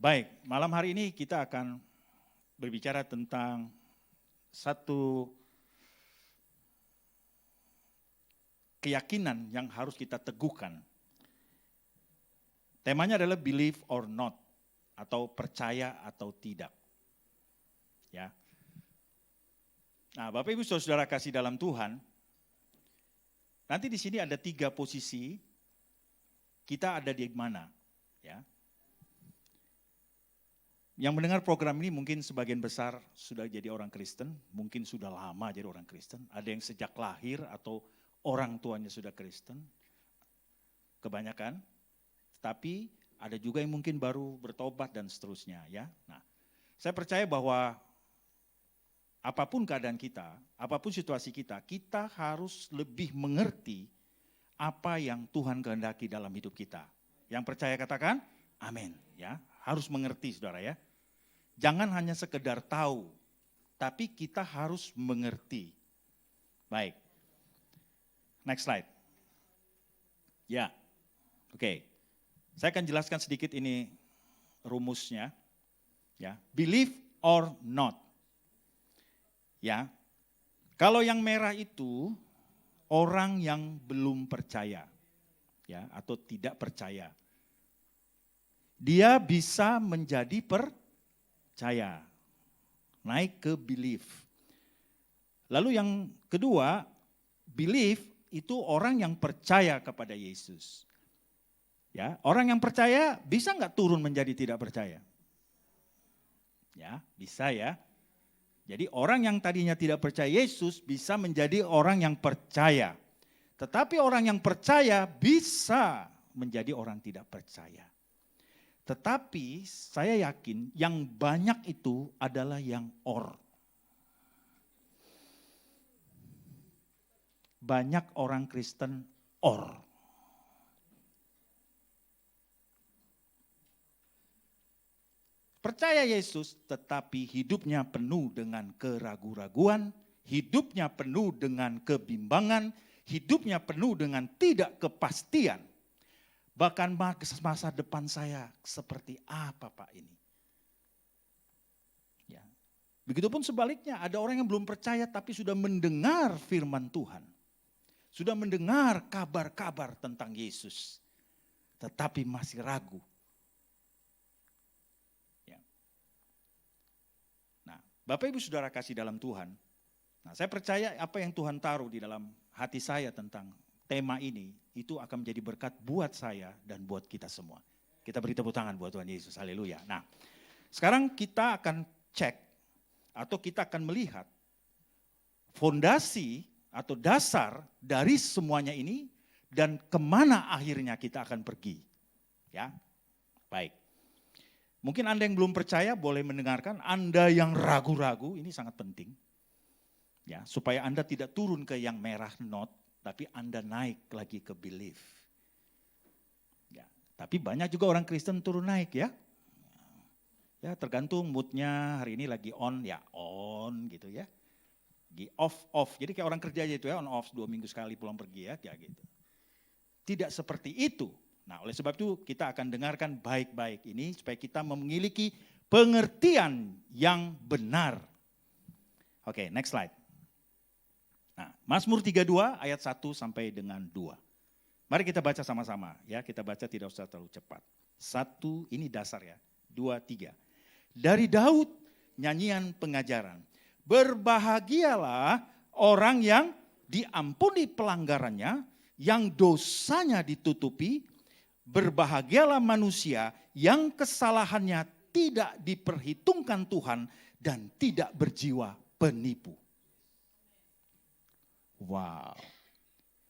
Baik, malam hari ini kita akan berbicara tentang satu keyakinan yang harus kita teguhkan. Temanya adalah believe or not, atau percaya atau tidak. Ya. Nah, Bapak Ibu Saudara kasih dalam Tuhan, nanti di sini ada 3 posisi, kita ada di mana, ya. Yang mendengar program ini mungkin sebagian besar sudah jadi orang Kristen, mungkin sudah lama jadi orang Kristen, ada yang sejak lahir atau orang tuanya sudah Kristen, kebanyakan, tapi ada juga yang mungkin baru bertobat dan seterusnya, ya. Nah, saya percaya bahwa apapun keadaan kita, apapun situasi kita, kita harus lebih mengerti apa yang Tuhan kehendaki dalam hidup kita. Yang percaya katakan, amin, ya. Harus mengerti, saudara, ya. Jangan hanya sekedar tahu, tapi kita harus mengerti. Baik. Next slide. Ya, oke. Saya akan jelaskan sedikit ini rumusnya. Ya, believe or not. Ya, kalau yang merah itu orang yang belum percaya, ya, atau tidak percaya. Dia bisa menjadi percaya, naik ke believe. Lalu yang kedua, believe itu orang yang percaya kepada Yesus. Ya, orang yang percaya bisa nggak turun menjadi tidak percaya? Ya, bisa ya. Jadi orang yang tadinya tidak percaya Yesus bisa menjadi orang yang percaya. Tetapi orang yang percaya bisa menjadi orang tidak percaya. Tetapi saya yakin yang banyak itu adalah yang or. Banyak orang Kristen or. Percaya Yesus tetapi hidupnya penuh dengan keraguan-raguan, hidupnya penuh dengan kebimbangan, hidupnya penuh dengan tidak kepastian. Bahkan masa depan saya seperti apa Pak ini? Ya. Begitupun sebaliknya ada orang yang belum percaya tapi sudah mendengar firman Tuhan. Sudah mendengar kabar-kabar tentang Yesus. Tetapi masih ragu. Bapak Ibu Saudara kasih dalam Tuhan, nah saya percaya apa yang Tuhan taruh di dalam hati saya tentang tema ini, itu akan menjadi berkat buat saya dan buat kita semua. Kita beri tepuk tangan buat Tuhan Yesus, haleluya. Nah sekarang kita akan cek atau kita akan melihat fondasi atau dasar dari semuanya ini dan kemana akhirnya kita akan pergi. Ya, baik. Mungkin Anda yang belum percaya boleh mendengarkan, Anda yang ragu-ragu ini sangat penting. Ya, supaya Anda tidak turun ke yang merah not, tapi Anda naik lagi ke believe. Ya, tapi banyak juga orang Kristen turun naik ya. Ya, tergantung moodnya, hari ini lagi on, ya on gitu ya. Lagi off, jadi kayak orang kerja aja itu ya, on off 2 minggu sekali pulang pergi ya, kayak gitu. Tidak seperti itu. Nah, oleh sebab itu kita akan dengarkan baik-baik ini supaya kita memiliki pengertian yang benar. Oke, next slide. Nah, Mazmur 32 ayat 1 sampai dengan 2. Mari kita baca sama-sama ya, kita baca tidak usah terlalu cepat. 1 ini dasar ya, 2, 3. Dari Daud nyanyian pengajaran. Berbahagialah orang yang diampuni pelanggarannya, yang dosanya ditutupi. Berbahagialah manusia yang kesalahannya tidak diperhitungkan Tuhan dan tidak berjiwa penipu. Wow.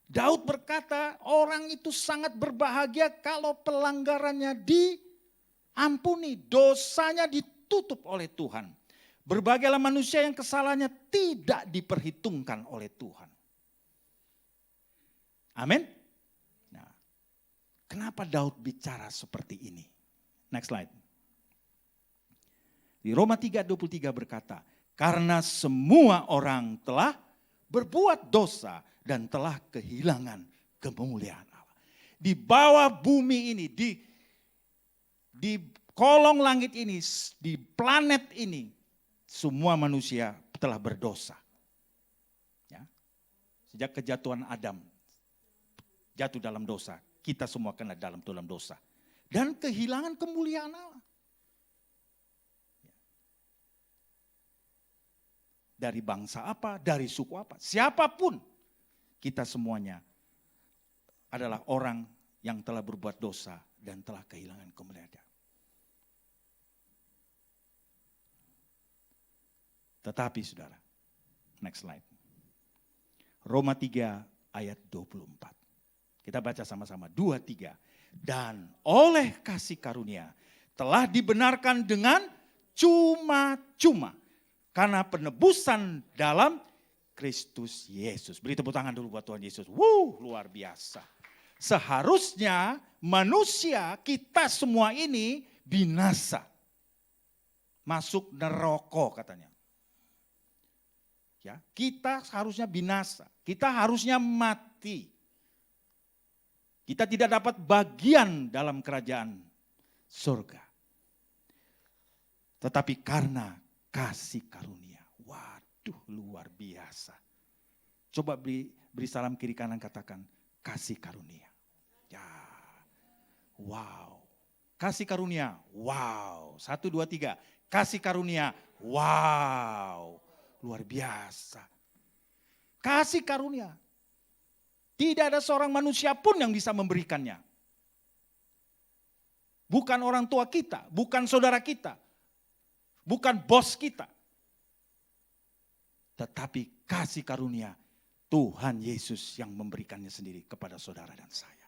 Daud berkata orang itu sangat berbahagia kalau pelanggarannya diampuni, dosanya ditutup oleh Tuhan. Berbahagialah manusia yang kesalahannya tidak diperhitungkan oleh Tuhan. Amin. Kenapa Daud bicara seperti ini? Next slide. Di Roma 3:23 berkata, karena semua orang telah berbuat dosa dan telah kehilangan kemuliaan Allah. Di bawah bumi ini, di kolong langit ini, di planet ini, semua manusia telah berdosa. Ya. Sejak kejatuhan Adam, jatuh dalam dosa. Kita semua kena dalam dosa. Dan kehilangan kemuliaan Allah. Dari bangsa apa, dari suku apa, siapapun, kita semuanya adalah orang yang telah berbuat dosa dan telah kehilangan kemuliaan. Tetapi saudara, next slide. Roma 3 ayat 24. Kita baca sama-sama, 2-3. Dan oleh kasih karunia telah dibenarkan dengan cuma-cuma. Karena penebusan dalam Kristus Yesus. Beri tepuk tangan dulu buat Tuhan Yesus. Luar biasa. Seharusnya manusia kita semua ini binasa. Masuk neraka katanya. Ya, kita harusnya binasa. Kita harusnya mati. Kita tidak dapat bagian dalam kerajaan surga. Tetapi karena kasih karunia. Waduh, luar biasa. Coba beri salam kiri kanan, katakan kasih karunia. Ya. Wow. Kasih karunia. Wow. 1, 2, 3. Kasih karunia. Wow. Luar biasa. Kasih karunia. Tidak ada seorang manusia pun yang bisa memberikannya. Bukan orang tua kita, bukan saudara kita. Bukan bos kita. Tetapi kasih karunia Tuhan Yesus yang memberikannya sendiri kepada saudara dan saya.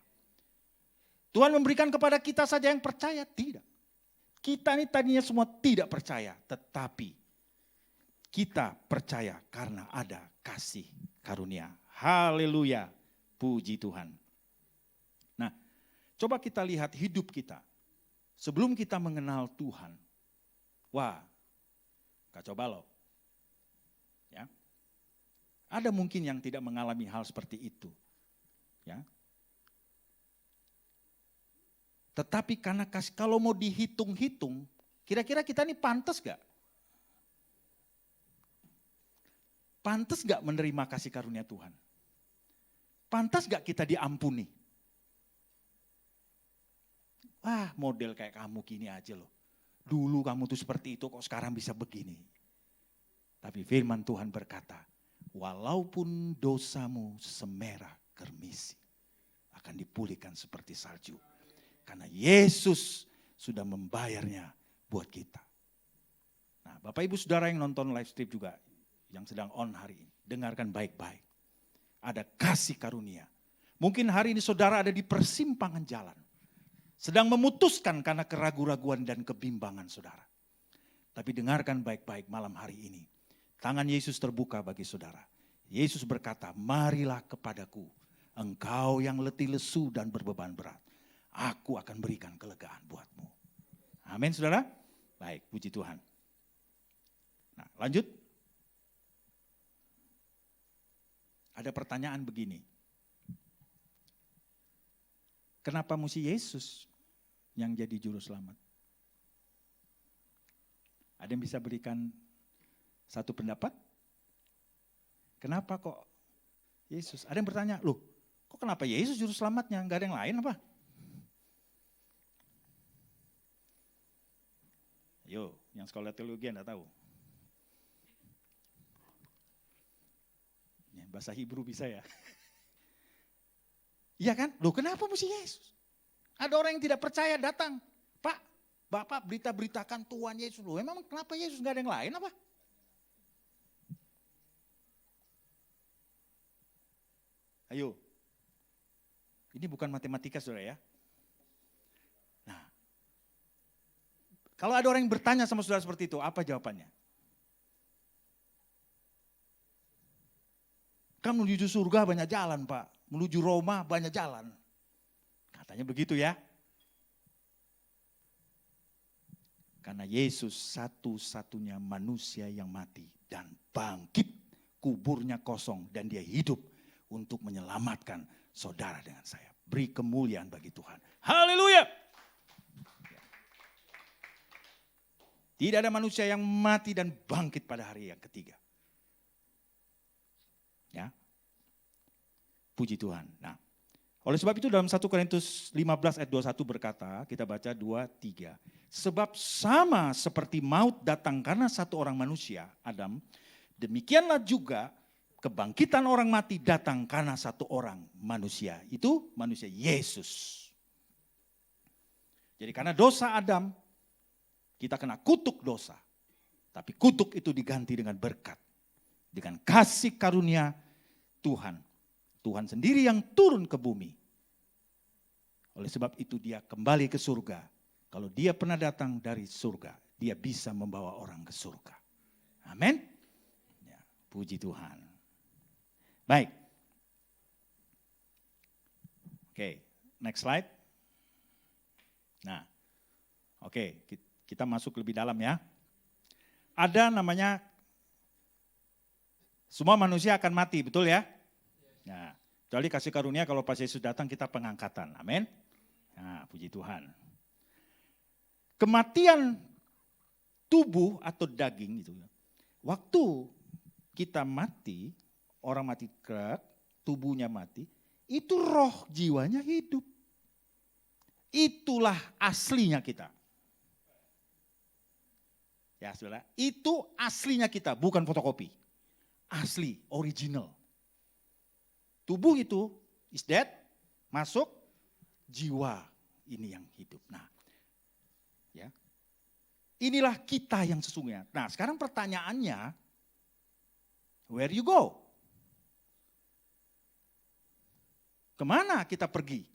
Tuhan memberikan kepada kita saja yang percaya? Tidak. Kita ini tadinya semua tidak percaya. Tetapi kita percaya karena ada kasih karunia. Haleluya. Puji Tuhan. Nah, coba kita lihat hidup kita. Sebelum kita mengenal Tuhan. Wah, kacau balau. Ya. Ada mungkin yang tidak mengalami hal seperti itu. Ya. Tetapi karena kalau mau dihitung-hitung, kira-kira kita ini pantas gak? Pantas gak menerima kasih karunia Tuhan? Pantas gak kita diampuni? Model kayak kamu gini aja loh. Dulu kamu tuh seperti itu, kok sekarang bisa begini. Tapi firman Tuhan berkata, walaupun dosamu semerah kermisi, akan dipulihkan seperti salju. Karena Yesus sudah membayarnya buat kita. Nah, Bapak Ibu Saudara yang nonton live stream juga, yang sedang on hari ini, dengarkan baik-baik. Ada kasih karunia. Mungkin hari ini saudara ada di persimpangan jalan. Sedang memutuskan karena keraguan-raguan dan kebimbangan saudara. Tapi dengarkan baik-baik malam hari ini. Tangan Yesus terbuka bagi saudara. Yesus berkata, marilah kepadaku, engkau yang letih lesu dan berbeban berat. Aku akan berikan kelegaan buatmu. Amin saudara. Baik, puji Tuhan. Nah, lanjut. Ada pertanyaan begini. Kenapa mesti Yesus yang jadi juru selamat? Ada yang bisa berikan satu pendapat? Kenapa kok Yesus? Ada yang bertanya, loh kok kenapa Yesus juru selamatnya? Enggak ada yang lain apa? Ayo, yang sekolah teologi Anda tahu. Bahasa Hebrew bisa ya. Iya kan? Loh kenapa mesti Yesus? Ada orang yang tidak percaya datang. Pak, Bapak beritakan Tuhan Yesus. Loh emang kenapa Yesus gak ada yang lain apa? Ayo. Ini bukan matematika saudara ya. Nah. Kalau ada orang yang bertanya sama saudara seperti itu, apa jawabannya? Kan menuju surga banyak jalan Pak, menuju Roma banyak jalan. Katanya begitu ya. Karena Yesus satu-satunya manusia yang mati dan bangkit, kuburnya kosong dan dia hidup untuk menyelamatkan saudara dengan saya. Beri kemuliaan bagi Tuhan. Haleluya. Tidak ada manusia yang mati dan bangkit pada hari yang ketiga. Ya. Puji Tuhan. Nah, oleh sebab itu dalam 1 Korintus 15 ayat 21 berkata, kita baca 2-3. Sebab sama seperti maut datang karena satu orang manusia, Adam, demikianlah juga kebangkitan orang mati datang karena satu orang manusia. Itu manusia Yesus. Jadi karena dosa Adam, kita kena kutuk dosa. Tapi kutuk itu diganti dengan berkat. Dengan kasih karunia Tuhan. Tuhan sendiri yang turun ke bumi. Oleh sebab itu dia kembali ke surga. Kalau dia pernah datang dari surga, dia bisa membawa orang ke surga. Amin. Ya, puji Tuhan. Baik. Oke, next slide. Nah, oke, kita masuk lebih dalam ya. Ada namanya, semua manusia akan mati, betul ya? Nah, kecuali kasih karunia kalau pas Yesus datang kita pengangkatan, amin. Nah, puji Tuhan. Kematian tubuh atau daging itu, waktu kita mati, orang mati kerak, tubuhnya mati, itu roh jiwanya hidup. Itulah aslinya kita. Ya saudara, itu aslinya kita, bukan fotokopi. Asli, original. Tubuh itu is dead, masuk, jiwa ini yang hidup. Nah, ya, inilah kita yang sesungguhnya. Nah, sekarang pertanyaannya, where you go? Kemana kita pergi?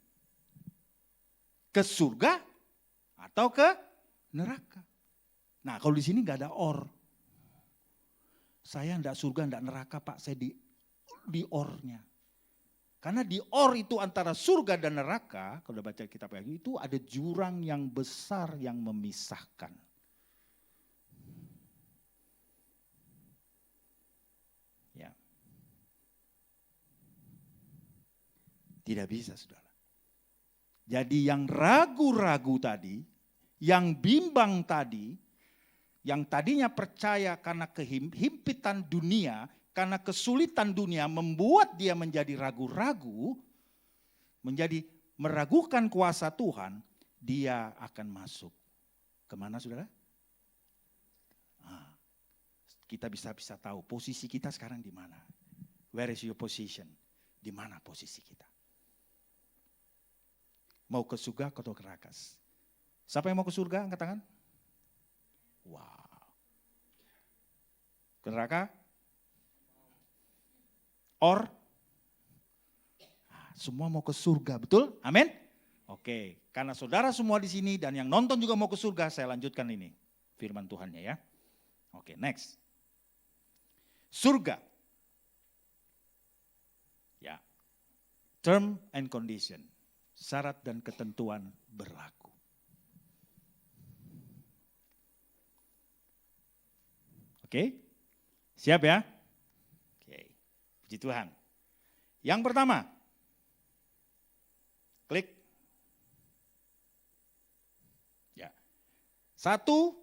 Ke surga atau ke neraka? Nah, kalau di sini nggak ada or. Saya enggak surga, enggak neraka Pak, saya di ornya. Karena di or itu antara surga dan neraka, kalau baca kitab Wahyu itu ada jurang yang besar yang memisahkan. Ya. Tidak bisa, saudara. Jadi yang ragu-ragu tadi, yang bimbang tadi, yang tadinya percaya karena kehimpitan dunia, karena kesulitan dunia membuat dia menjadi ragu-ragu, menjadi meragukan kuasa Tuhan, dia akan masuk. Kemana saudara? Nah, kita bisa tahu posisi kita sekarang di mana. Where is your position? Di mana posisi kita? Mau ke surga atau ke neraka? Siapa yang mau ke surga? Angkat tangan. Wow. Ke neraka? Or? Semua mau ke surga, betul? Amin? Oke, karena saudara semua di sini dan yang nonton juga mau ke surga, saya lanjutkan ini firman Tuhannya ya. Oke, next. Surga. Ya. Term and condition. Syarat dan ketentuan berlaku. Oke, siap ya? Oke, puji Tuhan. Yang pertama, klik. Ya. Satu,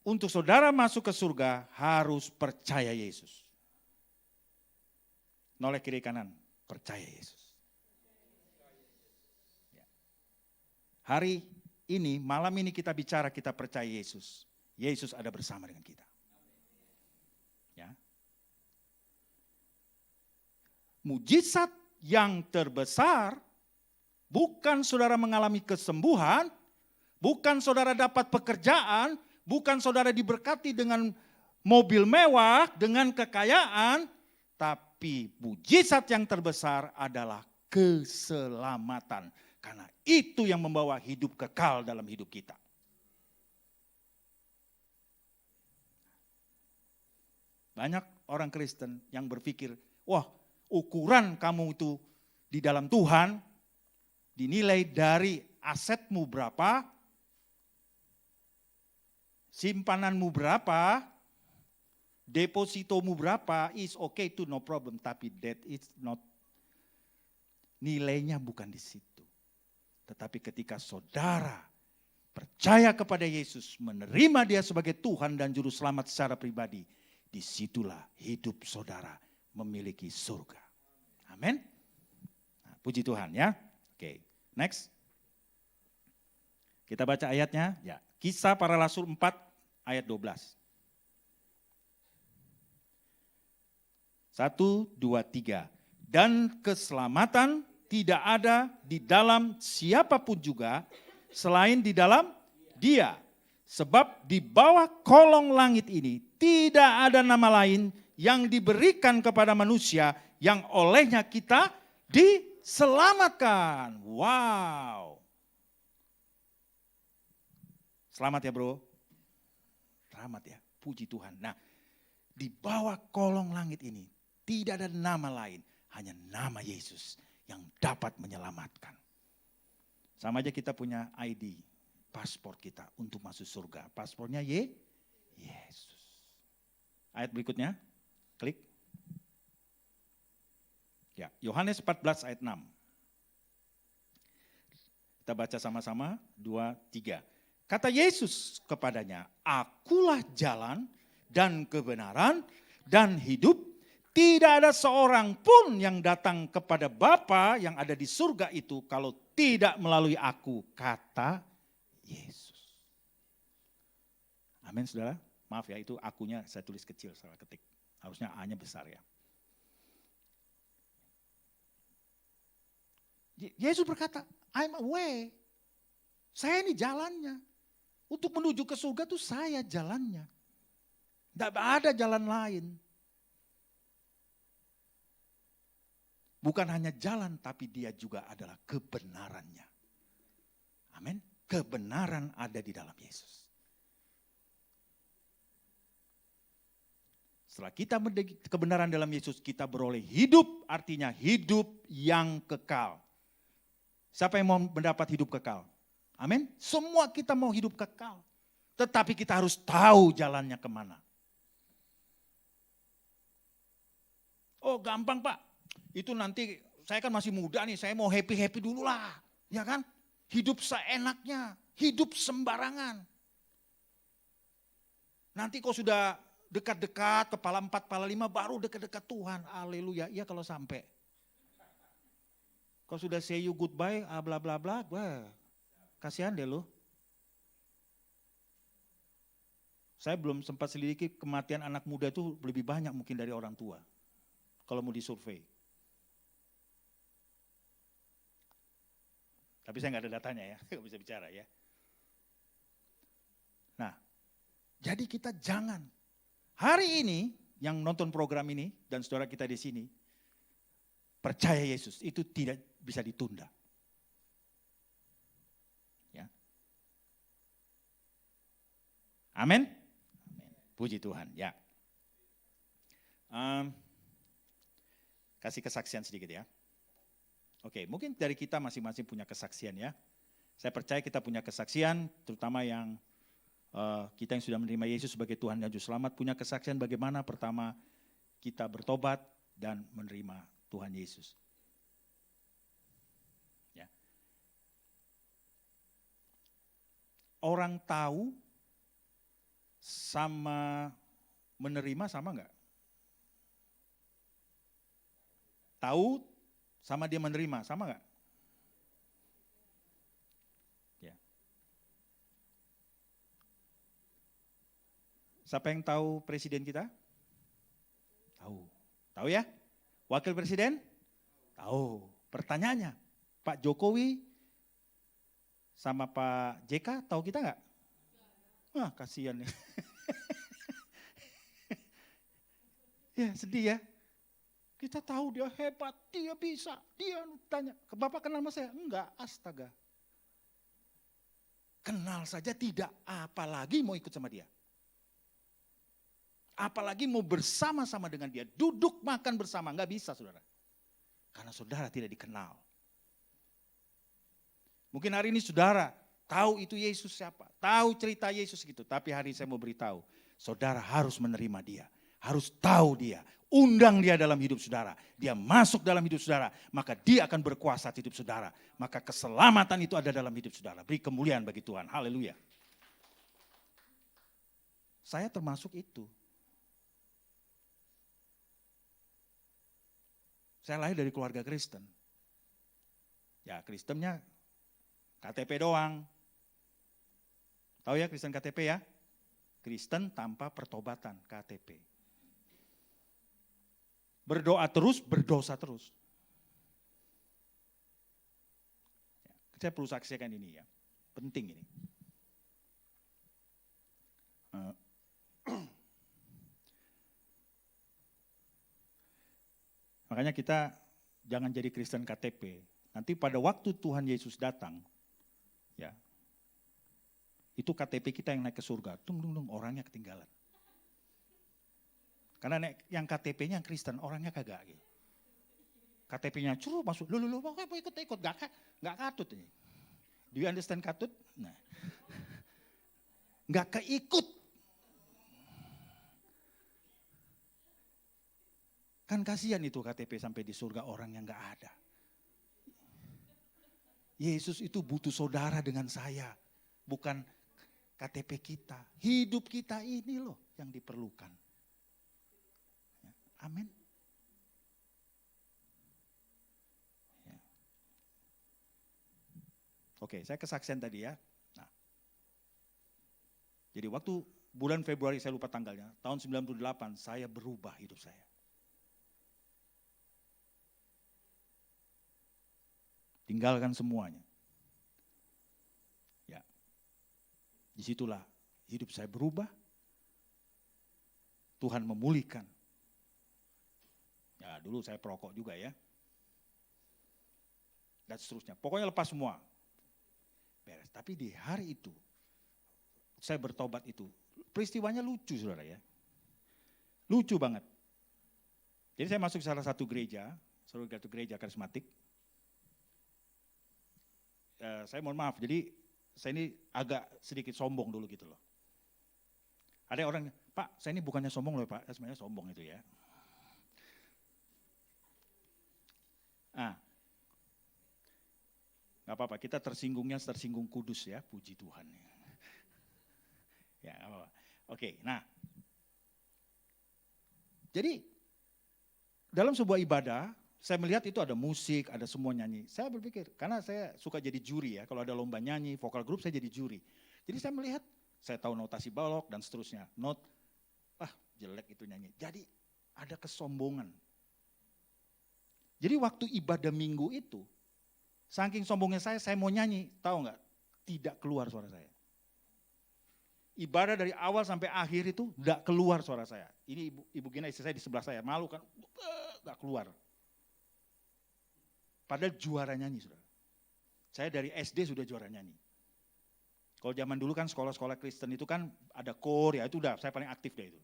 untuk saudara masuk ke surga harus percaya Yesus. Noleh kiri kanan, percaya Yesus. Hari ini, malam ini kita bicara, kita percaya Yesus. Yesus ada bersama dengan kita. Ya. Mujizat yang terbesar, bukan saudara mengalami kesembuhan, bukan saudara dapat pekerjaan, bukan saudara diberkati dengan mobil mewah, dengan kekayaan, tapi mujizat yang terbesar adalah keselamatan. Karena itu yang membawa hidup kekal dalam hidup kita. Banyak orang Kristen yang berpikir, wah ukuran kamu itu di dalam Tuhan dinilai dari asetmu berapa, simpananmu berapa, depositomu berapa, is okay to no problem. Tapi that is not, nilainya bukan di situ. Tetapi ketika saudara percaya kepada Yesus, menerima dia sebagai Tuhan dan Juru Selamat secara pribadi, disitulah hidup saudara memiliki surga. Amin. Nah, puji Tuhan ya. Oke, next. Kita baca ayatnya. Ya, Kisah Para Rasul 4 ayat 12. 1, 2, 3. Dan keselamatan tidak ada di dalam siapapun juga selain di dalam Dia. Sebab di bawah kolong langit ini tidak ada nama lain yang diberikan kepada manusia yang olehnya kita diselamatkan. Wow. Selamat ya bro. Selamat ya, puji Tuhan. Nah, di bawah kolong langit ini tidak ada nama lain, hanya nama Yesus yang dapat menyelamatkan. Sama aja kita punya ID, paspor kita untuk masuk surga. Paspornya Yesus. Ayat berikutnya, klik. Ya, Yohanes 14 ayat 6. Kita baca sama-sama, 2, 3. Kata Yesus kepadanya, akulah jalan dan kebenaran dan hidup. Tidak ada seorang pun yang datang kepada Bapa yang ada di surga itu kalau tidak melalui aku, kata Yesus. Amin saudara. Maaf ya, itu akunya saya tulis kecil, salah ketik. Harusnya A-nya besar ya. Yesus berkata, I'm a way. Saya ini jalannya. Untuk menuju ke surga itu saya jalannya. Tidak ada jalan lain. Bukan hanya jalan, tapi dia juga adalah kebenarannya. Amin. Kebenaran ada di dalam Yesus. Setelah kita mendengar kebenaran dalam Yesus, kita beroleh hidup, artinya hidup yang kekal. Siapa yang mau mendapat hidup kekal? Amin. Semua kita mau hidup kekal. Tetapi kita harus tahu jalannya kemana. Oh gampang Pak. Itu nanti saya kan masih muda nih, saya mau happy-happy dulu lah. Ya kan? Hidup seenaknya, hidup sembarangan. Nanti kok sudah dekat-dekat, kepala 4, kepala 5, baru dekat-dekat Tuhan. Haleluya, iya kalau sampai. Kalau sudah say you goodbye, bla bla bla, wah kasihan deh lo. Saya belum sempat selidiki kematian anak muda itu lebih banyak mungkin dari orang tua. Kalau mau disurvei. Tapi saya nggak ada datanya ya, nggak bisa bicara ya. Nah, jadi kita jangan. Hari ini yang nonton program ini dan saudara kita di sini, percaya Yesus itu tidak bisa ditunda. Ya. Amin. Puji Tuhan. Ya. Kasih kesaksian sedikit ya. Oke, mungkin dari kita masing-masing punya kesaksian ya. Saya percaya kita punya kesaksian, terutama yang kita yang sudah menerima Yesus sebagai Tuhan dan Juru Selamat, punya kesaksian bagaimana pertama kita bertobat dan menerima Tuhan Yesus. Ya. Orang tahu sama menerima sama enggak? Tahu sama dia menerima, sama enggak? Ya. Siapa yang tahu presiden kita? Tahu. Tahu ya? Wakil presiden? Tahu. Pertanyaannya, Pak Jokowi sama Pak JK tahu kita enggak? Wah, kasihan ya. Ya, sedih ya. Kita tahu dia hebat, dia bisa, dia tanya, ke Bapak kenal sama saya? Enggak, astaga. Kenal saja tidak, apalagi mau ikut sama dia. Apalagi mau bersama-sama dengan dia, duduk makan bersama, enggak bisa saudara. Karena saudara tidak dikenal. Mungkin hari ini saudara tahu itu Yesus siapa, tahu cerita Yesus gitu, tapi hari ini saya mau beritahu, saudara harus menerima dia. harus tahu dia. Undang dia dalam hidup saudara. Dia masuk dalam hidup saudara, maka dia akan berkuasa di hidup saudara. Maka keselamatan itu ada dalam hidup saudara. Beri kemuliaan bagi Tuhan. Haleluya. Saya termasuk itu. Saya lahir dari keluarga Kristen. Ya, Kristennya KTP doang. Tahu ya Kristen KTP ya? Kristen tanpa pertobatan, KTP. Berdoa terus, berdosa terus. Saya perlu saksikan ini ya, penting ini. Makanya kita jangan jadi Kristen KTP. Nanti pada waktu Tuhan Yesus datang, ya, itu KTP kita yang naik ke surga. Orangnya ketinggalan. Karena yang KTP-nya yang Kristen, orangnya kagak. Gitu. KTP-nya curuh masuk, lu ikut, gak katut ini. Do you understand katut? Nah, gak keikut. Kan kasihan itu KTP sampai di surga orang yang gak ada. Yesus itu butuh saudara dengan saya, bukan KTP kita. Hidup kita ini loh yang diperlukan. Amin. Ya. Oke, saya kesaksian tadi ya. Nah, jadi waktu bulan Februari, saya lupa tanggalnya, tahun 98 saya berubah hidup saya. Tinggalkan semuanya. Ya. Disitulah hidup saya berubah. Tuhan memulihkan. Ya, dulu saya perokok juga ya. Dan seterusnya. Pokoknya lepas semua. Beres. Tapi di hari itu, saya bertobat itu. Peristiwanya lucu saudara ya. Lucu banget. Jadi saya masuk ke salah satu gereja karismatik. Saya mohon maaf, jadi saya ini agak sedikit sombong dulu gitu loh. Ada orang, Pak saya ini bukannya sombong loh Pak, sebenarnya sombong itu ya. Gak apa-apa, kita tersinggung kudus ya, puji Tuhan. Ya, gak apa-apa. Oke, nah. Jadi, dalam sebuah ibadah, saya melihat itu ada musik, ada semua nyanyi. Saya berpikir, karena saya suka jadi juri ya, kalau ada lomba nyanyi, vokal grup saya jadi juri. Jadi saya melihat, saya tahu notasi balok dan seterusnya. Jelek itu nyanyi. Jadi, ada kesombongan. Jadi waktu ibadah minggu itu, saking sombongnya saya mau nyanyi, tahu nggak? Tidak keluar suara saya. Ibadah dari awal sampai akhir itu nggak keluar suara saya. Ini ibu Gina istri saya di sebelah saya, malu kan, nggak keluar. Padahal juara nyanyi saudara. Saya dari SD sudah juara nyanyi. Kalau zaman dulu kan sekolah-sekolah Kristen itu kan ada kor ya, itu udah saya paling aktif deh itu.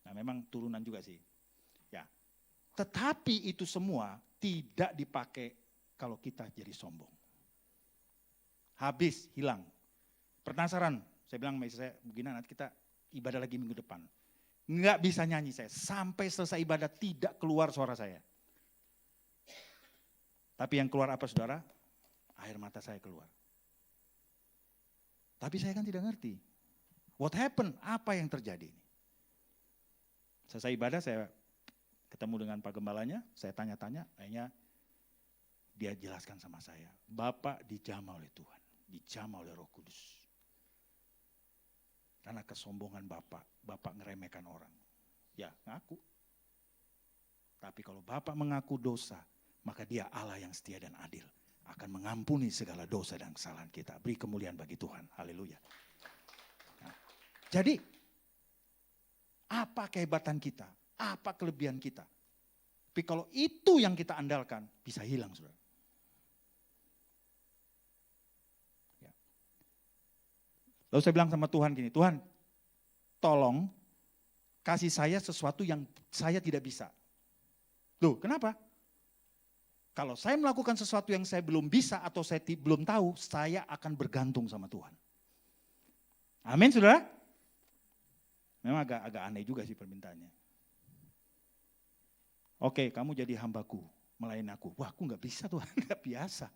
Nah memang turunan juga sih. Ya. Tetapi itu semua tidak dipakai kalau kita jadi sombong. Habis, hilang. Penasaran, saya bilang sama istri saya, begini nanti kita ibadah lagi minggu depan. Nggak bisa nyanyi saya, sampai selesai ibadah tidak keluar suara saya. Tapi yang keluar apa saudara? Air mata saya keluar. Tapi saya kan tidak ngerti. What happened? Apa yang terjadi? Selesai ibadah saya ketemu dengan Pak Gembalanya, saya tanya-tanya, akhirnya dia jelaskan sama saya, Bapak dijamah oleh Tuhan, dijamah oleh Roh Kudus. Karena kesombongan Bapak ngeremehkan orang. Ya, ngaku. Tapi kalau Bapak mengaku dosa, maka Dia Allah yang setia dan adil, akan mengampuni segala dosa dan kesalahan kita. Beri kemuliaan bagi Tuhan. Haleluya. Nah, jadi, apa kehebatan kita? Apa kelebihan kita? Tapi kalau itu yang kita andalkan, bisa hilang saudara. Ya. Lalu saya bilang sama Tuhan gini, Tuhan tolong kasih saya sesuatu yang saya tidak bisa. Loh kenapa? Kalau saya melakukan sesuatu yang saya belum bisa atau saya belum tahu, saya akan bergantung sama Tuhan. Amin saudara? Memang agak aneh juga sih permintaannya. Oke, kamu jadi hambaku, melayani aku. Wah, aku nggak bisa Tuhan, nggak biasa.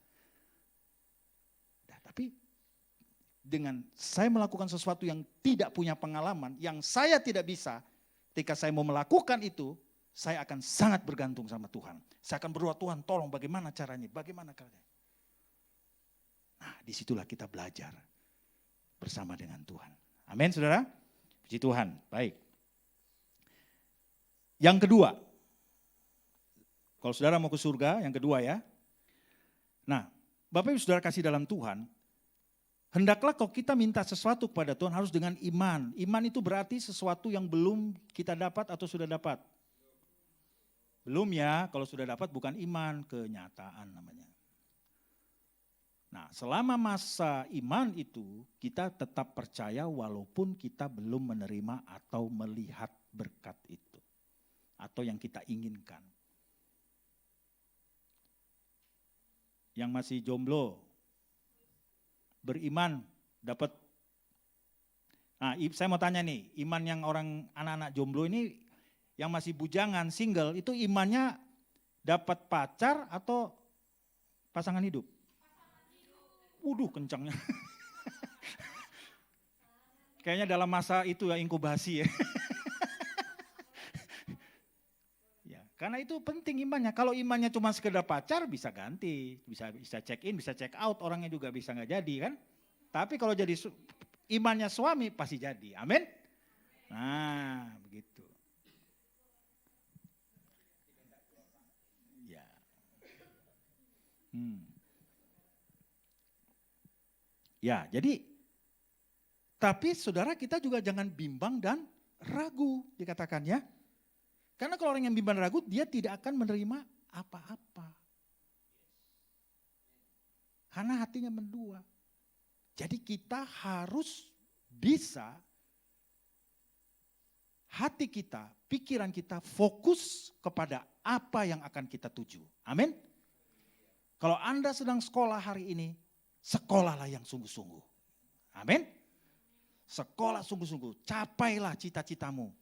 Nah, tapi dengan saya melakukan sesuatu yang tidak punya pengalaman, yang saya tidak bisa, ketika saya mau melakukan itu, saya akan sangat bergantung sama Tuhan. Saya akan berdoa, Tuhan tolong bagaimana caranya, bagaimana caranya. Nah, disitulah kita belajar bersama dengan Tuhan. Amin, saudara. Puji Tuhan, baik. Yang kedua, kalau saudara mau ke surga, yang kedua ya. Nah, Bapak Ibu saudara kasih dalam Tuhan, hendaklah kalau kita minta sesuatu kepada Tuhan harus dengan iman. Iman itu berarti sesuatu yang belum kita dapat atau sudah dapat. Belum ya, kalau sudah dapat bukan iman, kenyataan namanya. Nah, selama masa iman itu kita tetap percaya walaupun kita belum menerima atau melihat berkat itu. Atau yang kita inginkan. Yang masih jomblo, beriman, dapat. Nah, saya mau tanya nih, iman yang orang anak-anak jomblo ini, yang masih bujangan, single, itu imannya dapat pacar atau pasangan hidup? Waduh, kencangnya. Kayaknya dalam masa itu ya, inkubasi ya. Karena itu penting imannya. Kalau imannya cuma sekedar pacar bisa ganti, bisa check in, bisa check out, orangnya juga bisa nggak jadi kan. Tapi kalau jadi imannya suami pasti jadi. Amin. Nah, begitu. Ya. Ya, jadi tapi saudara kita juga jangan bimbang dan ragu dikatakan ya. Karena kalau orang yang bimbang ragu, dia tidak akan menerima apa-apa. Karena hatinya mendua. Jadi kita harus bisa, hati kita, pikiran kita fokus kepada apa yang akan kita tuju. Amin. Kalau Anda sedang sekolah hari ini, sekolahlah yang sungguh-sungguh. Amin. Sekolah sungguh-sungguh, capailah cita-citamu.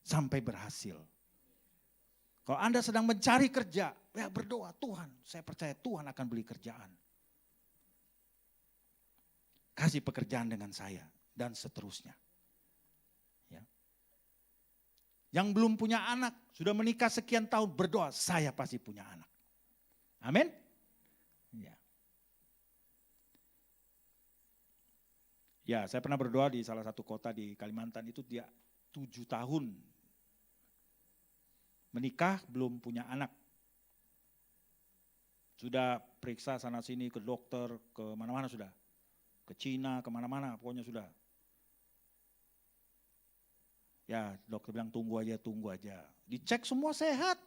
Sampai berhasil. Kalau Anda sedang mencari kerja, ya berdoa, Tuhan, saya percaya Tuhan akan beri kerjaan. Kasih pekerjaan dengan saya, dan seterusnya. Ya. Yang belum punya anak, sudah menikah sekian tahun, berdoa, saya pasti punya anak. Amin. Ya. Ya, saya pernah berdoa di salah satu kota di Kalimantan itu dia 7 tahun menikah belum punya anak. Sudah periksa sana sini ke dokter, ke mana-mana sudah. Ke Cina, ke mana-mana pokoknya sudah. Ya dokter bilang tunggu aja. Dicek semua sehat.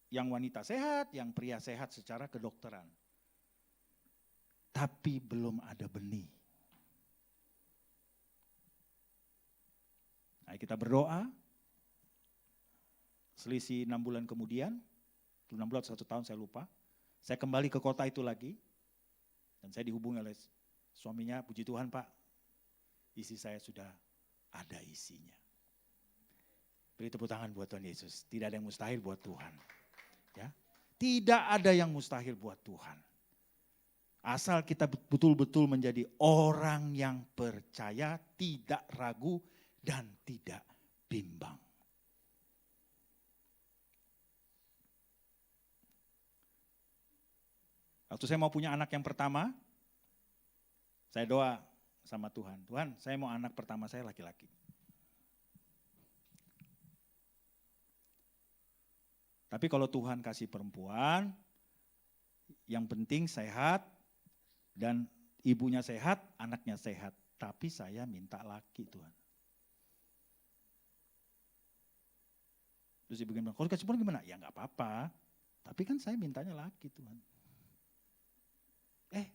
Yang wanita sehat, yang pria sehat secara kedokteran. Tapi belum ada benih. Nah, kita berdoa. Selisih 6 bulan kemudian, 6 bulan 1 tahun saya lupa, saya kembali ke kota itu lagi, dan saya dihubungi oleh suaminya, puji Tuhan Pak, isi saya sudah ada isinya. Beri tepuk tangan buat Tuhan Yesus, tidak ada yang mustahil buat Tuhan. Ya, tidak ada yang mustahil buat Tuhan. Asal kita betul-betul menjadi orang yang percaya, tidak ragu, dan tidak bimbang. Waktu saya mau punya anak yang pertama, saya doa sama Tuhan. Tuhan, saya mau anak pertama saya laki-laki. Tapi kalau Tuhan kasih perempuan, yang penting sehat, dan ibunya sehat, anaknya sehat. Tapi saya minta laki Tuhan. Terus ibu bilang, kalau kasih perempuan gimana? Ya enggak apa-apa, tapi kan saya mintanya laki Tuhan.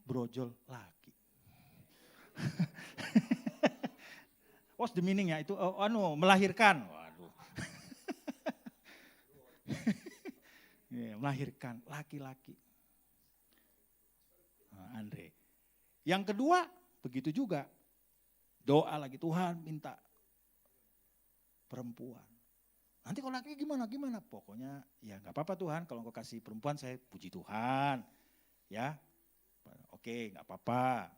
Brojol laki. What's the meaning ya? Itu melahirkan. Waduh. Melahirkan laki-laki. Andre. Yang kedua begitu juga. Doa lagi, Tuhan minta perempuan. Nanti kalau laki gimana? Pokoknya ya nggak apa-apa Tuhan, kalau engkau kasih perempuan saya puji Tuhan. Ya, oke nggak apa-apa.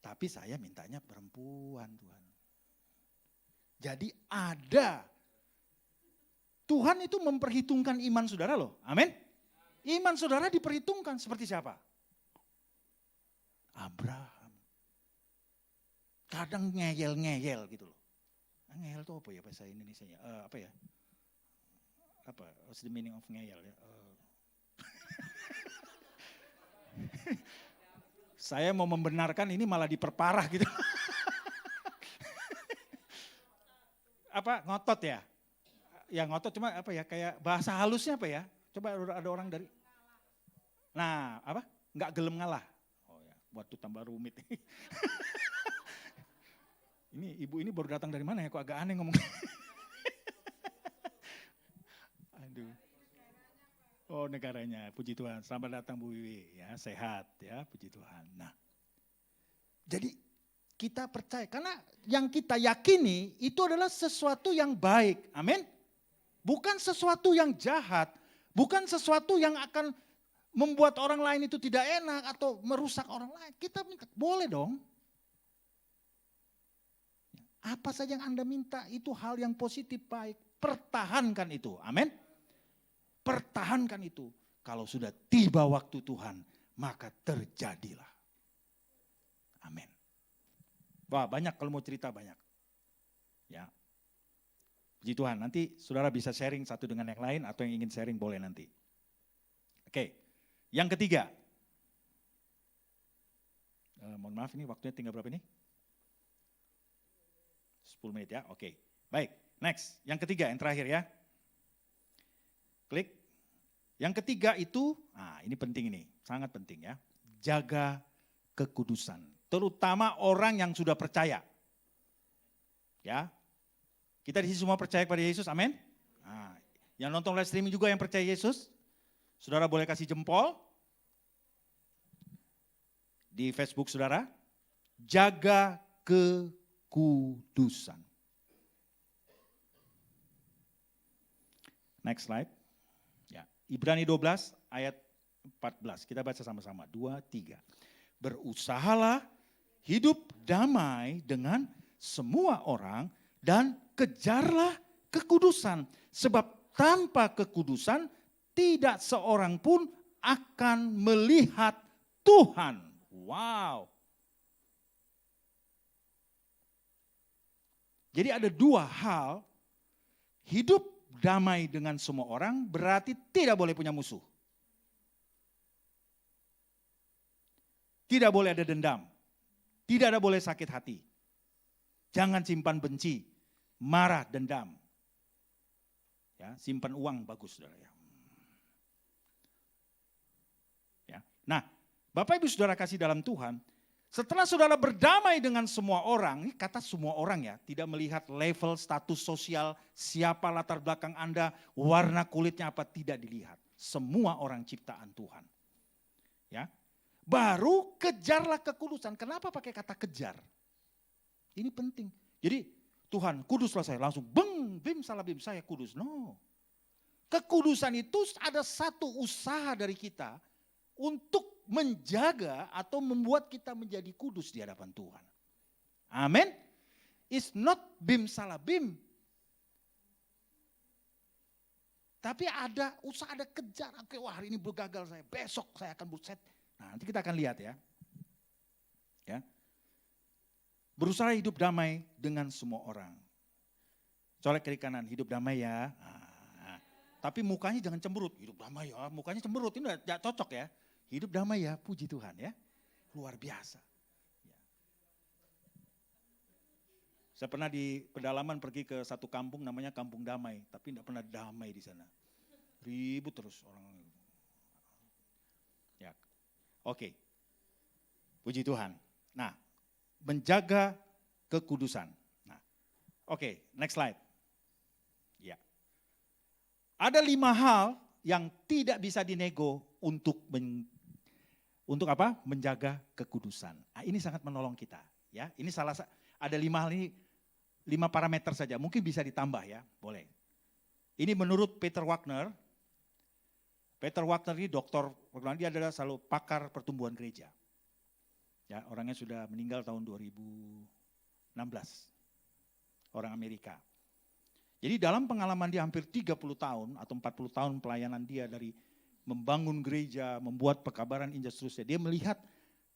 Tapi saya mintanya perempuan Tuhan. Jadi ada. Tuhan itu memperhitungkan iman saudara loh, amin. Iman saudara diperhitungkan seperti siapa? Abraham. Kadang ngeyel gitu loh. Ngeyel itu apa ya bahasa Indonesianya? Apa ya? What's the meaning of ngeyel ya? Saya mau membenarkan ini malah diperparah gitu. Apa ngotot ya? Ya ngotot cuma apa ya? Kayak bahasa halusnya apa ya? Coba ada orang dari. Nah, apa? Nggak gelem ngalah. Oh ya, buat tuh tambah rumit. Ini ibu ini baru datang dari mana ya? Kok agak aneh ngomong. Aduh. Oh negaranya, puji Tuhan. Selamat datang Bu Wiwi, ya sehat ya, puji Tuhan. Nah, jadi kita percaya karena yang kita yakini itu adalah sesuatu yang baik, amin. Bukan sesuatu yang jahat, bukan sesuatu yang akan membuat orang lain itu tidak enak atau merusak orang lain. Kita minta, boleh dong. Apa saja yang Anda minta itu hal yang positif, baik. Pertahankan itu, amin. Pertahankan itu. Kalau sudah tiba waktu Tuhan, maka terjadilah. Amin. Wah banyak kalau mau cerita banyak. Ya. Puji Tuhan, nanti saudara bisa sharing satu dengan yang lain atau yang ingin sharing boleh nanti. Oke, yang ketiga. Mohon maaf ini waktunya tinggal berapa ini? 10 menit ya, oke. Baik, next. Yang ketiga, yang terakhir ya. Klik. Yang ketiga itu, ini penting ini, sangat penting ya. Jaga kekudusan. Terutama orang yang sudah percaya. Ya. Kita di sini semua percaya kepada Yesus, amin. Nah, yang nonton live streaming juga yang percaya Yesus. Saudara boleh kasih jempol. Di Facebook saudara. Jaga kekudusan. Next slide. Ya, Ibrani 12 ayat 14. Kita baca sama-sama. 2, 3. Berusahalah hidup damai dengan semua orang dan kejarlah kekudusan. Sebab tanpa kekudusan tidak seorang pun akan melihat Tuhan. Wow. Jadi ada dua hal, hidup damai dengan semua orang berarti tidak boleh punya musuh. Tidak boleh ada dendam, tidak ada boleh sakit hati. Jangan simpan benci, marah, dendam. Ya, simpan uang bagus saudara ya. Ya. Nah, Bapak Ibu Saudara kasih dalam Tuhan, setelah saudara berdamai dengan semua orang, ini kata semua orang ya, tidak melihat level status sosial, siapa latar belakang Anda, warna kulitnya apa, tidak dilihat. Semua orang ciptaan Tuhan. Ya, baru kejarlah kekudusan. Kenapa pakai kata kejar? Ini penting. Jadi Tuhan kuduslah saya, langsung beng, bim salah bim saya kudus. No. Kekudusan itu ada satu usaha dari kita untuk menjaga atau membuat kita menjadi kudus di hadapan Tuhan. Amin. It's not bim salah bim. Tapi ada usaha, ada kejar. Oke, wah hari ini bergagal saya, besok saya akan buset. Nah, nanti kita akan lihat ya. Ya. Berusaha hidup damai dengan semua orang. Colek kiri kanan, hidup damai ya. Nah, tapi mukanya jangan cemberut, hidup damai ya. Mukanya cemberut, ini tidak cocok ya. Hidup damai ya, puji Tuhan ya. Luar biasa. Ya. Saya pernah di pedalaman pergi ke satu kampung namanya Kampung Damai. Tapi tidak pernah damai di sana. Ribut terus orang. Ya. Oke. Puji Tuhan. Nah, menjaga kekudusan. Nah, oke, next slide. Ya. Ada 5 hal yang tidak bisa dinego untuk apa? Menjaga kekudusan. Nah, ini sangat menolong kita, Ya, ini ada 5 hal ini, 5 parameter saja. Mungkin bisa ditambah ya, boleh. Ini menurut Peter Wagner. Peter Wagner ini dokter, dia adalah selalu pakar pertumbuhan gereja. Ya, orangnya sudah meninggal tahun 2016. Orang Amerika. Jadi dalam pengalaman dia hampir 30 tahun atau 40 tahun pelayanan dia dari membangun gereja, membuat pekabaran Injil seterusnya. Dia melihat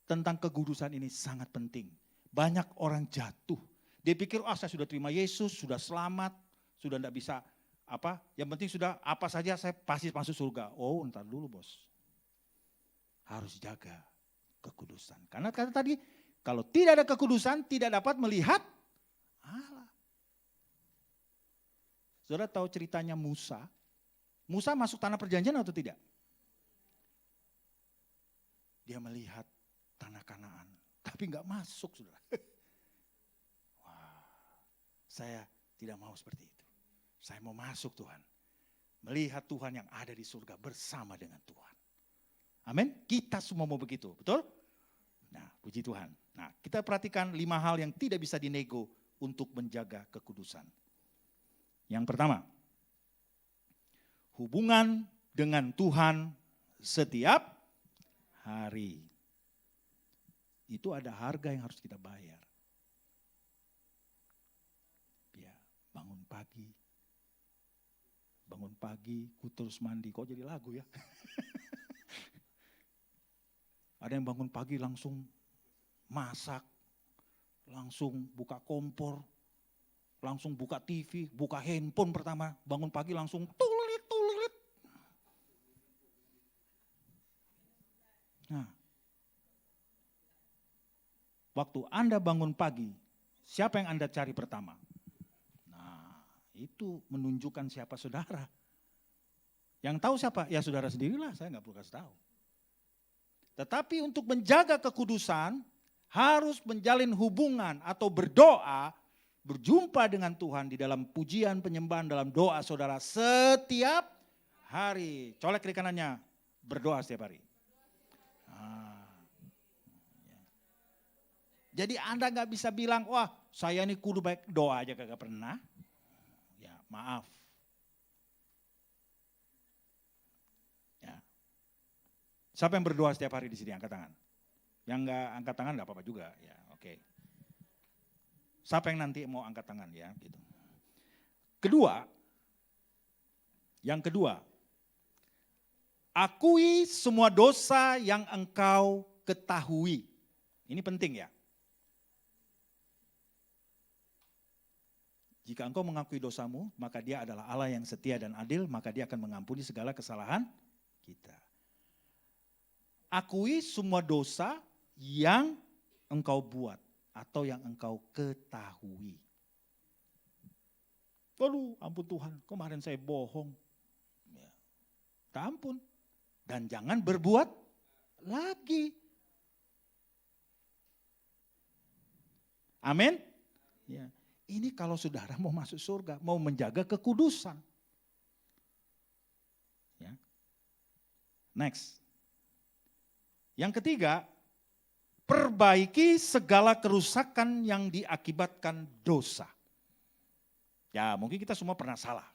tentang kekudusan ini sangat penting. Banyak orang jatuh. Dia pikir, saya sudah terima Yesus, sudah selamat, sudah tidak bisa apa. Yang penting sudah apa saja saya pasti masuk surga. Oh, entar dulu bos. Harus jaga kekudusan. Karena kata tadi, kalau tidak ada kekudusan, tidak dapat melihat Allah. Saudara tahu ceritanya Musa? Musa masuk tanah perjanjian atau tidak? Dia melihat tanah Kanaan, tapi enggak masuk, saudara. Wah, saya tidak mau seperti itu. Saya mau masuk Tuhan. Melihat Tuhan yang ada di surga bersama dengan Tuhan. Amin. Kita semua mau begitu, betul? Nah, puji Tuhan. Nah, kita perhatikan 5 hal yang tidak bisa dinego untuk menjaga kekudusan. Yang pertama, hubungan dengan Tuhan setiap hari. Itu ada harga yang harus kita bayar. Ya, bangun pagi, ku terus mandi. Kok jadi lagu ya? Ada yang bangun pagi langsung masak, langsung buka kompor, langsung buka TV, buka handphone pertama, bangun pagi langsung tulit. Nah, waktu Anda bangun pagi, siapa yang Anda cari pertama? Nah, itu menunjukkan siapa saudara. Yang tahu siapa? Ya saudara sendirilah, saya nggak perlu kasih tahu. Tetapi untuk menjaga kekudusan, harus menjalin hubungan atau berdoa, berjumpa dengan Tuhan di dalam pujian penyembahan dalam doa saudara setiap hari. Colek kiri kanannya, berdoa setiap hari. Jadi Anda gak bisa bilang, wah saya ini kudu baik, doa aja kagak pernah. Ya maaf. Ya. Siapa yang berdoa setiap hari di sini, angkat tangan. Yang gak angkat tangan gak apa-apa juga. Ya, oke. Siapa yang nanti mau angkat tangan ya gitu. Yang kedua, akui semua dosa yang engkau ketahui. Ini penting ya. Jika engkau mengakui dosamu, maka Dia adalah Allah yang setia dan adil, maka Dia akan mengampuni segala kesalahan kita. Akui semua dosa yang engkau buat atau yang engkau ketahui. Aduh, ampun Tuhan, kemarin saya bohong. Ya. Ampun. Dan jangan berbuat lagi. Amin. Ya. Ini kalau saudara mau masuk surga, mau menjaga kekudusan. Ya. Next. Yang ketiga, perbaiki segala kerusakan yang diakibatkan dosa. Ya mungkin kita semua pernah salah.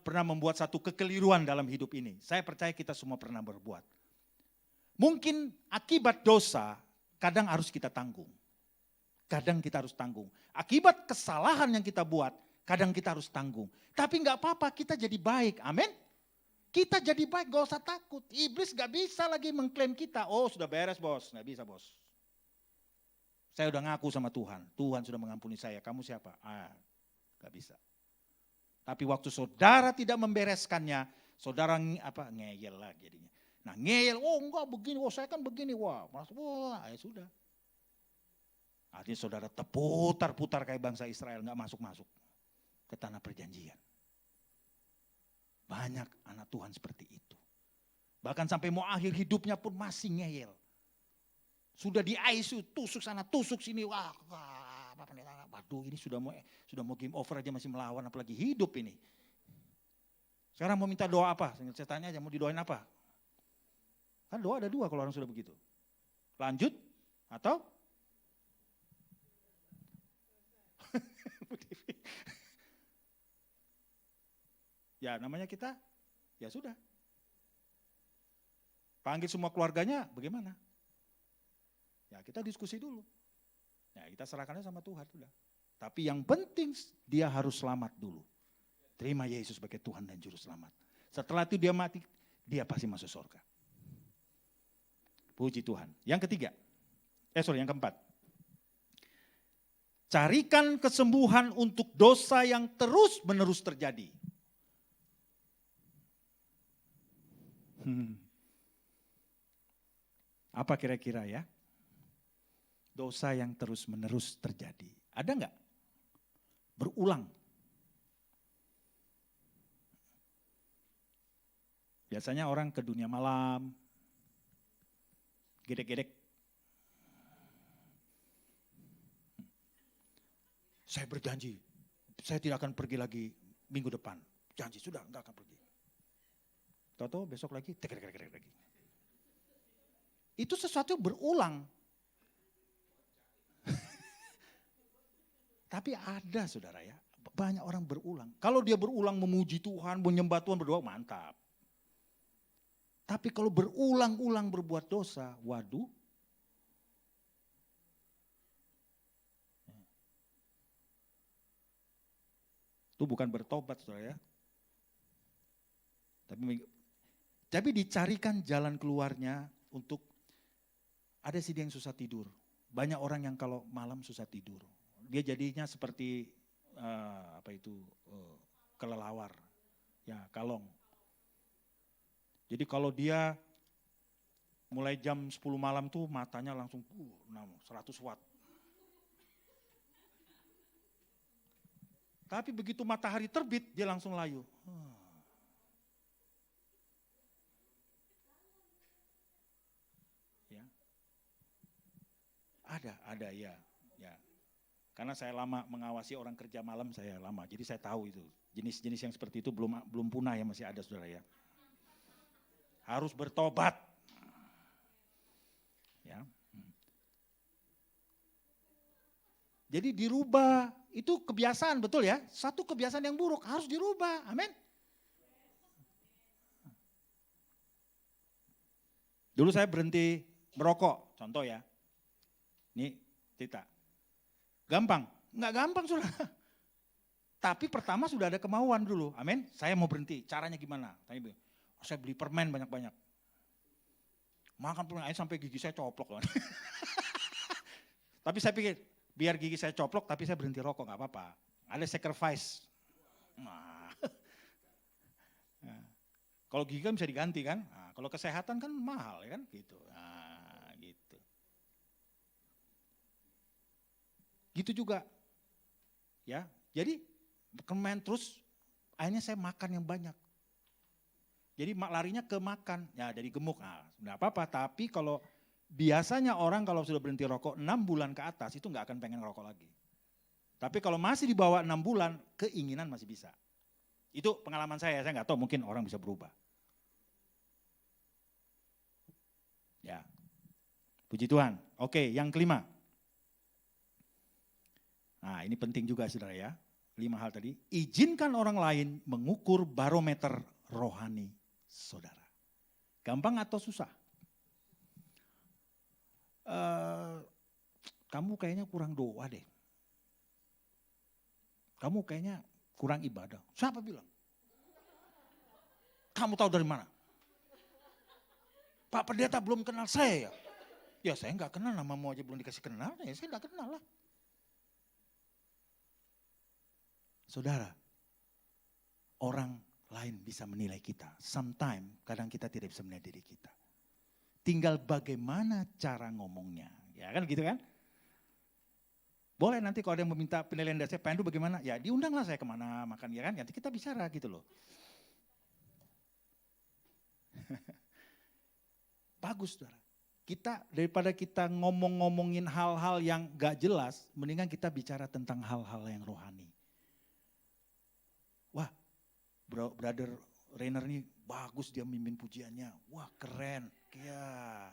Pernah membuat satu kekeliruan dalam hidup ini. Saya percaya kita semua pernah berbuat. Mungkin akibat dosa kadang harus kita tanggung. Kadang kita harus tanggung. Akibat kesalahan yang kita buat, kadang kita harus tanggung. Tapi enggak apa-apa, kita jadi baik. Amin. Kita jadi baik, gak usah takut. Iblis gak bisa lagi mengklaim kita. Oh sudah beres bos, gak bisa bos. Saya udah ngaku sama Tuhan. Tuhan sudah mengampuni saya, kamu siapa? Gak bisa. Tapi waktu saudara tidak membereskannya, saudara ngeyel lagi jadinya. Nah ngeyel, oh enggak begini, oh saya kan begini, wah ya sudah. Artinya saudara terputar-putar kayak bangsa Israel, gak masuk-masuk ke tanah perjanjian. Banyak anak Tuhan seperti itu. Bahkan sampai mau akhir hidupnya pun masih ngeyel. Sudah di ICU, tusuk sana, tusuk sini, waduh ini sudah mau game over aja masih melawan, apalagi hidup ini. Sekarang mau minta doa apa? Saya tanya aja mau didoain apa? Kan doa ada 2 kalau orang sudah begitu. Lanjut atau Bu Devi. Ya namanya kita, ya sudah. Panggil semua keluarganya, bagaimana? Ya kita diskusi dulu. Ya kita serahkannya sama Tuhan, sudah. Tapi yang penting dia harus selamat dulu. Terima Yesus sebagai Tuhan dan Juru Selamat. Setelah itu dia mati, dia pasti masuk surga. Puji Tuhan. Yang ketiga, yang keempat. Carikan kesembuhan untuk dosa yang terus-menerus terjadi. Apa kira-kira ya? Dosa yang terus-menerus terjadi. Ada enggak? Berulang. Biasanya orang ke dunia malam, gedek-gedek. Saya berjanji, saya tidak akan pergi lagi minggu depan. Janji, sudah enggak akan pergi. Tahu-tahu besok lagi, lagi. Itu sesuatu yang berulang. Tapi ada saudara ya, banyak orang berulang. Kalau dia berulang memuji Tuhan, menyembah Tuhan, berdoa, mantap. Tapi kalau berulang-ulang berbuat dosa, waduh. Itu bukan bertobat saudara ya. Tapi dicarikan jalan keluarnya untuk, ada sih dia yang susah tidur. Banyak orang yang kalau malam susah tidur. Dia jadinya seperti kelelawar, ya kalong. Jadi kalau dia mulai jam 10 malam tuh matanya langsung 100 watt. Tapi begitu matahari terbit dia langsung layu. Ya. Ada ya. Karena saya lama mengawasi orang kerja malam, saya lama. Jadi saya tahu itu. Jenis-jenis yang seperti itu belum punah ya, masih ada saudara ya. Harus bertobat. Ya. Jadi dirubah, itu kebiasaan betul ya. Satu kebiasaan yang buruk harus dirubah. Amin. Dulu saya berhenti merokok, contoh ya. Ini cerita. Gampang? Enggak gampang saudara. Tapi pertama sudah ada kemauan dulu, amin. Saya mau berhenti, caranya gimana? Saya beli permen banyak-banyak. Makan permen sampai gigi saya coplok. Tapi saya pikir, biar gigi saya coplok tapi saya berhenti rokok, gak apa-apa. Ada sacrifice. Kalau gigi kan bisa diganti kan, kalau kesehatan kan mahal ya kan, gitu. Gitu juga, ya. Jadi permen terus, akhirnya saya makan yang banyak. Jadi larinya ke makan, ya jadi gemuk. Nggak apa-apa. Tapi kalau biasanya orang kalau sudah berhenti rokok 6 bulan ke atas itu nggak akan pengen rokok lagi. Tapi kalau masih di bawah 6 bulan, keinginan masih bisa. Itu pengalaman saya nggak tahu mungkin orang bisa berubah. Ya, puji Tuhan. Oke, yang kelima. Nah ini penting juga saudara ya, 5 hal tadi. Izinkan orang lain mengukur barometer rohani saudara. Gampang atau susah? Kamu kayaknya kurang doa deh. Kamu kayaknya kurang ibadah. Siapa bilang? Kamu tahu dari mana? Pak Pendeta belum kenal saya ya? Ya saya nggak kenal, namamu aja belum dikasih kenal, ya saya nggak kenal lah. Saudara, orang lain bisa menilai kita. Sometimes kadang kita tidak bisa menilai diri kita. Tinggal bagaimana cara ngomongnya. Ya kan gitu kan? Boleh nanti kalau ada yang meminta penilaian dari saya, Pak Andrew bagaimana? Ya diundanglah saya kemana makan ya kan? Nanti kita bicara gitu loh. Bagus saudara. Kita daripada kita ngomongin hal-hal yang gak jelas, mendingan kita bicara tentang hal-hal yang rohani. Wah, brother Rainer ini bagus dia mimpin pujiannya. Wah keren. Ya.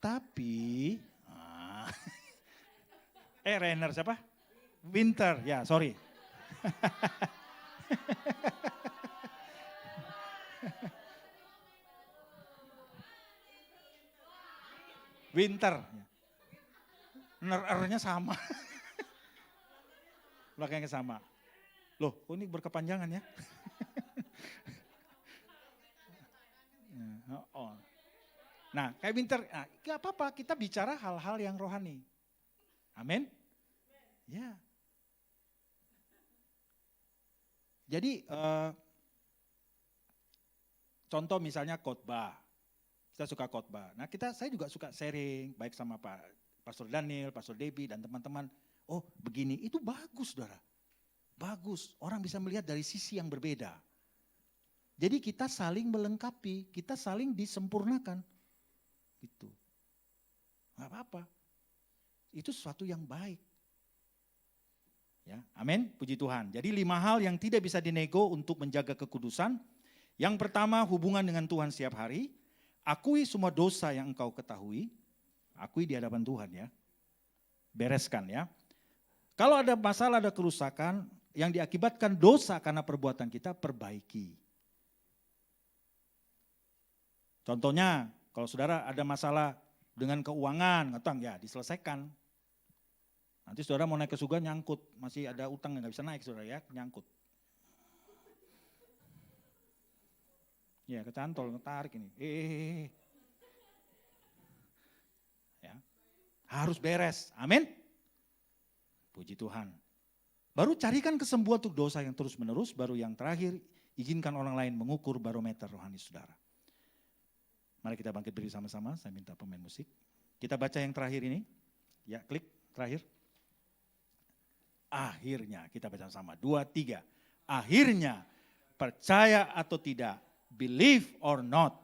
Tapi, Rainer siapa? winter, ya sorry. Winter. R-nya sama. Belakangnya sama. Loh, ini berkepanjangan ya? Oh. Nah, kayak winter, nah, gak apa-apa, kita bicara hal-hal yang rohani. Amin? Ya. Jadi, contoh misalnya khotbah. Kita suka khotbah. Nah, saya juga suka sharing, baik sama Pak Pastor Daniel, Pastor Debbie, dan teman-teman. Oh, begini, itu bagus, saudara. Bagus, orang bisa melihat dari sisi yang berbeda. Jadi kita saling melengkapi, kita saling disempurnakan. Gitu. Gak apa-apa. Itu sesuatu yang baik. Ya, amin, puji Tuhan. Jadi 5 hal yang tidak bisa dinego untuk menjaga kekudusan. Yang pertama, hubungan dengan Tuhan setiap hari. Akui semua dosa yang engkau ketahui. Akui di hadapan Tuhan ya. Bereskan ya. Kalau ada masalah, ada kerusakan yang diakibatkan dosa karena perbuatan kita, perbaiki. Contohnya, kalau saudara ada masalah dengan keuangan, ngetang ya diselesaikan. Nanti saudara mau naik ke surga nyangkut, masih ada utang yang nggak bisa naik saudara ya, nyangkut. Ya kecantol, ngetarik ini. Ya, harus beres, amin. Puji Tuhan. Baru carikan kesembuhan untuk dosa yang terus menerus, baru yang terakhir izinkan orang lain mengukur barometer rohani saudara. Mari kita bangkit berdiri sama-sama, saya minta pemain musik. Kita baca yang terakhir ini, ya klik terakhir. Akhirnya, kita baca sama 2, 3. Akhirnya, percaya atau tidak, believe or not,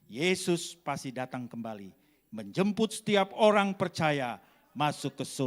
Yesus pasti datang kembali. Menjemput setiap orang percaya masuk ke surga.